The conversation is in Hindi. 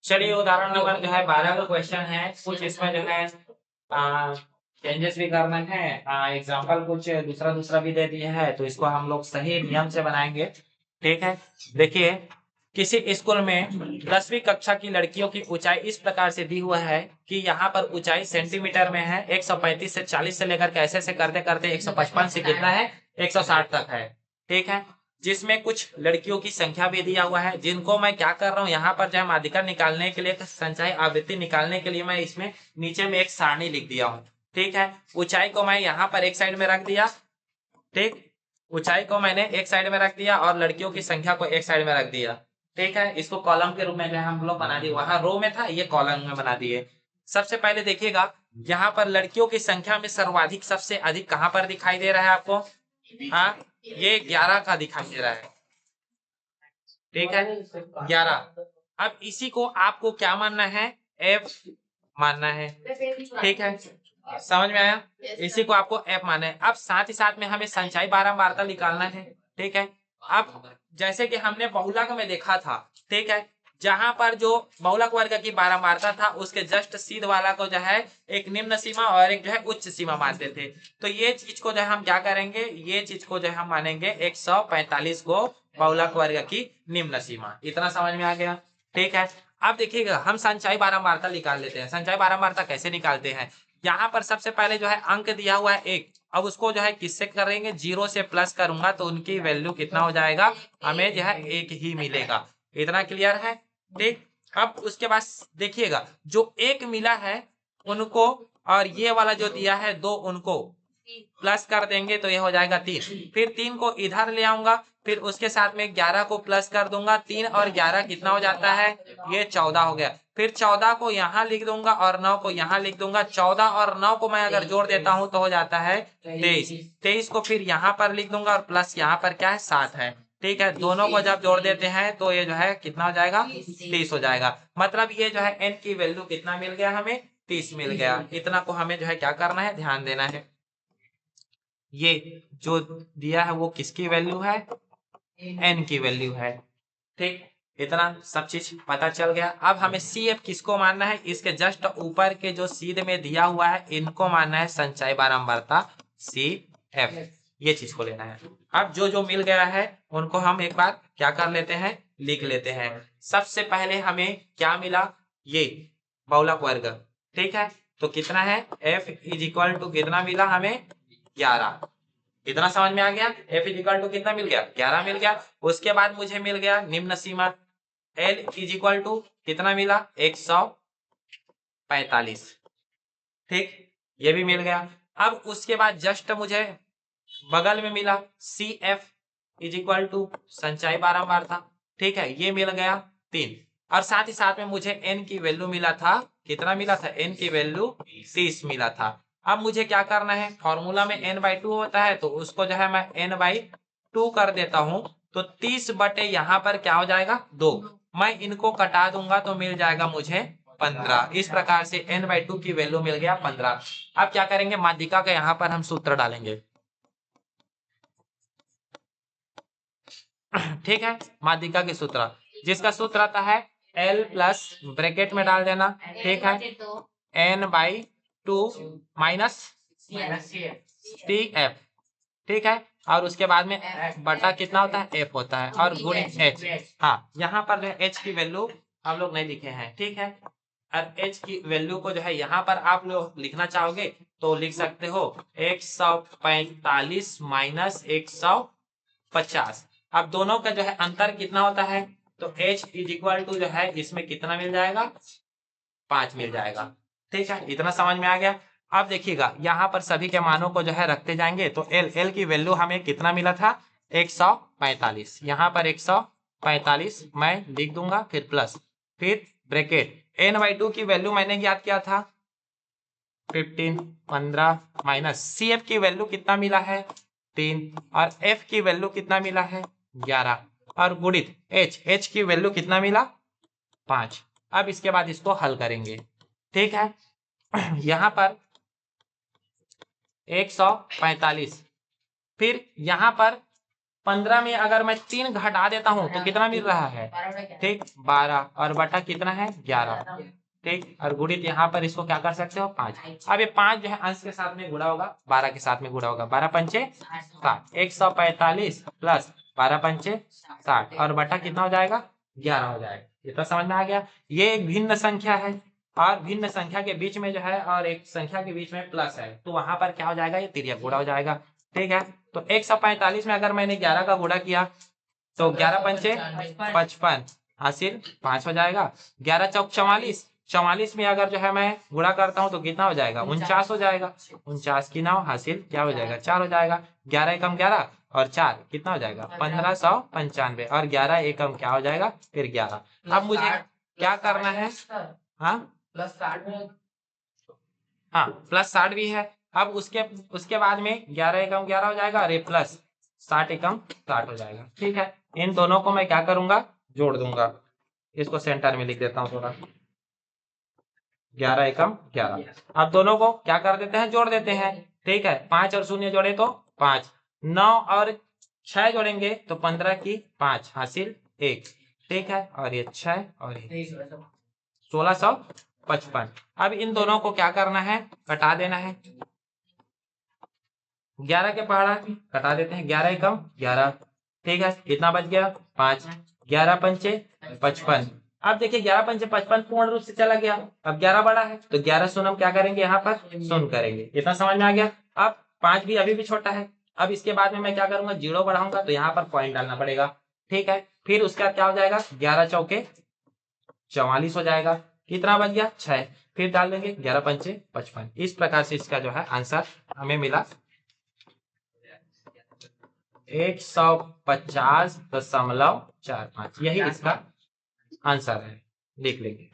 चलिए उदाहरण नंबर जो है 12 का क्वेश्चन है। कुछ इसमें जो है चेंजेस भी करना है। एग्जाम्पल कुछ दूसरा दूसरा भी दे दिया है, तो इसको हम लोग सही नियम से बनाएंगे। ठीक है, देखिए किसी स्कूल में 10वीं कक्षा की लड़कियों की ऊंचाई इस प्रकार से दी हुआ है कि यहाँ पर ऊंचाई सेंटीमीटर में है 135 से 40 से लेकर कैसे से करते करते 155 से कितना है 160 तक है। ठीक है, जिसमें कुछ लड़कियों की संख्या भी दिया हुआ है, जिनको मैं क्या कर रहा हूँ यहाँ पर जो है माध्यिका निकालने के लिए, संचयी आवृत्ति निकालने के लिए मैं इसमें नीचे में एक सारणी लिख दिया हूँ। ठीक है, ऊंचाई को मैं यहाँ पर एक साइड में रख दिया। ठीक, ऊंचाई को मैंने एक साइड में रख दिया और लड़कियों की संख्या को एक साइड में रख दिया। ठीक है, इसको कॉलम के रूप में जो है हम लोग बना दिए, वहां रो में था, ये कॉलम में बना दिए। सबसे पहले देखिएगा यहाँ पर लड़कियों की संख्या में सर्वाधिक सबसे अधिक कहां पर दिखाई दे रहा है आपको? हाँ, ये 11 का दिखाई दे रहा है। ठीक है, 11। अब इसी को आपको क्या मानना है? एफ मानना है। ठीक है, समझ में आया? इसी को आपको एफ मानना है। अब साथ ही साथ में हमें संचयी बारंबारता निकालना है। ठीक है, अब जैसे कि हमने बहुलक में देखा था, ठीक है, जहां पर जो बहुलक वर्ग की बारंबारता था उसके जस्ट सीध वाला को जो है एक निम्न सीमा और एक जो है उच्च सीमा मानते थे। तो ये चीज को जो है हम क्या करेंगे, ये चीज को जो है हम मानेंगे 145 को बहुलक वर्ग की निम्न सीमा। इतना समझ में आ गया? ठीक है, अब देखिएगा हम संचयी बारंबारता निकाल लेते हैं। संचयी बारंबारता कैसे निकालते हैं? यहाँ पर सबसे पहले जो है अंक दिया हुआ है 1। अब उसको जो है किससे करेंगे? 0 से प्लस करूंगा तो उनकी वैल्यू कितना हो जाएगा? हमें जो है 1 ही मिलेगा। इतना क्लियर है? ठीक, अब उसके बाद देखिएगा जो 1 मिला है उनको और ये वाला जो दिया है 2, उनको प्लस कर देंगे तो ये हो जाएगा 3। फिर 3 को इधर ले आऊंगा, फिर उसके साथ में 11 को प्लस कर दूंगा। 3 और 11 कितना हो जाता है? ये 14 हो गया। फिर 14 को यहाँ लिख दूंगा और 9 को यहाँ लिख दूंगा। 14 और 9 को मैं अगर जोड़ देता हूं तो हो जाता है 23। 23 को फिर यहाँ पर लिख दूंगा और प्लस यहाँ पर क्या है? 7 है। ठीक है, दोनों को जब जोड़ देते हैं तो ये जो है कितना हो जाएगा? 30 हो जाएगा। मतलब ये जो है n की वैल्यू कितना मिल गया हमें? 30 मिल गया। इतना को हमें जो है क्या करना है? ध्यान देना है। ये जो दिया है वो किसकी वैल्यू है? n की वैल्यू है। ठीक, इतना सब चीज पता चल गया। अब हमें सी एफ किसको मानना है? इसके जस्ट ऊपर के जो सीध में दिया हुआ है इनको मानना है संचयी बारंबारता सी एफ। ये चीज को लेना है। अब जो जो मिल गया है उनको हम एक बार क्या कर लेते हैं? लिख लेते हैं। सबसे पहले हमें क्या मिला? ये बहुलक वर्ग। ठीक है, तो कितना है? एफ इज इक्वल टू कितना मिला हमें? 11। इतना समझ में आ गया? एफ इज इक्वल टू कितना मिल गया? 11 मिल गया। उसके बाद मुझे मिल गया निम्न सीमा, एल इज इक्वल टू कितना मिला? 145। ठीक, ये भी मिल गया। अब उसके बाद जस्ट मुझे बगल में मिला C F is equal to संचयी बारंबारता। ठीक है, ये मिल गया 3। और साथ ही साथ में मुझे एन की वैल्यू मिला था, कितना मिला था? एन की वैल्यू 30 मिला था। अब मुझे क्या करना है? फॉर्मूला में n/2 होता है तो उसको जो है मैं n/2 कर देता हूं। तो 30 बटे यहाँ पर क्या हो जाएगा? 2। मैं इनको कटा दूंगा तो मिल जाएगा मुझे 15। इस प्रकार से n/2 की वैल्यू मिल गया 15। अब क्या करेंगे? माध्यिका का यहाँ पर हम सूत्र डालेंगे। ठीक है, माध्यिका के सूत्र, जिसका सूत्र आता है L प्लस ब्रैकेट में डाल देना। ठीक है, n/2 माइनस टी एफ। ठीक है, और उसके बाद में बटा कितना होता है? एफ होता है और गुणित एच। हाँ, यहाँ पर जो है एच की वैल्यू हम लोग नहीं लिखे हैं। ठीक है, और एच की वैल्यू को जो है यहाँ पर आप लोग लिखना चाहोगे तो लिख सकते हो 145 माइनस 150। अब दोनों का जो है अंतर कितना होता है? तो h इज इक्वल टू जो है इसमें कितना मिल जाएगा? 5 मिल जाएगा। ठीक है, इतना समझ में आ गया। अब देखिएगा यहाँ पर सभी के मानों को जो है रखते जाएंगे तो एल की वैल्यू हमें कितना मिला था? 145। यहाँ पर 145 मैं लिख दूंगा, फिर प्लस, फिर ब्रैकेट। n/2 की वैल्यू मैंने याद किया था 15, 15 माइनस सी एफ की वैल्यू कितना मिला है? 3। और एफ की वैल्यू कितना मिला है? 11। और गुणित एच की वैल्यू कितना मिला? 5। अब इसके बाद इसको हल करेंगे। ठीक है, यहाँ पर 145, फिर यहाँ पर 15 में अगर मैं 3 घटा देता हूँ तो कितना मिल रहा है, ठीक 12, और बटा कितना है 11, ठीक, और गुणित यहाँ पर इसको क्या कर सकते हो 5। अब ये 5 जो है अंश के साथ में गुणा होगा, 12 के साथ में गुणा होगा, 12 पंचे 60, 145 प्लस 12 पंचे 60, और बटा कितना हो जाएगा 11 हो जाएगा। ये तो समझ में आ गया। ये एक भिन्न संख्या है, और भिन्न संख्या के बीच में जो है और एक संख्या के बीच में प्लस है, तो वहां पर क्या हो जाएगा, ये तिर्यक गुणा हो जाएगा, ठीक है। तो 145 में अगर मैंने 11 का गुणा किया तो 11 पंचे 55 हासिल 5 हो जाएगा, 11 चौक 44, 44 में अगर जो है मैं गुणा करता हूँ तो कितना हो जाएगा 49 हो जाएगा, 49 की 9 हासिल क्या हो जाएगा 4 हो जाएगा, 11 एकम 11 और 4 कितना हो जाएगा 1595, और 11 एकम क्या हो जाएगा फिर 11। अब मुझे क्या करना है, हाँ प्लस 60 में, हाँ प्लस 60 भी है। अब उसके बाद में 11 एकम 11 हो जाएगा, और ये प्लस 60 एकम 60 हो जाएगा, ठीक है। इन दोनों को मैं क्या करूंगा, जोड़ दूंगा, इसको सेंटर में लिख देता हूँ थोड़ा, 11 एकम 11। अब दोनों को क्या कर देते हैं, जोड़ देते हैं, ठीक है। 5 और 0 जोड़े तो 5, 9 और 6 जोड़ेंगे तो 15 की 5 हासिल 1, ठीक है, और ये 6 और ये 1655। अब इन दोनों को क्या करना है, कटा देना है, 11 के पहाड़ा कटा देते हैं, 11 एकम 11, ठीक है, कितना बच गया 5, 11 पंचे 55। अब देखिए 11 पंचे 55 पूर्ण रूप से चला गया, अब 11 बड़ा है तो 11 शून्य हम क्या करेंगे, यहाँ पर शून्य करेंगे, इतना समझ में आ गया। अब 5 भी अभी भी छोटा है, अब इसके बाद में मैं क्या करूंगा, जीरो बढ़ाऊंगा तो यहाँ पर पॉइंट डालना पड़ेगा, ठीक है। फिर उसका क्या हो जाएगा, 11 चौके 44 हो जाएगा, कितना बच गया 6, फिर डाल देंगे 11 पंचे 55। इस प्रकार से इसका जो है आंसर हमें मिला 150.45, यही इसका आंसर है, लिख लेंगे।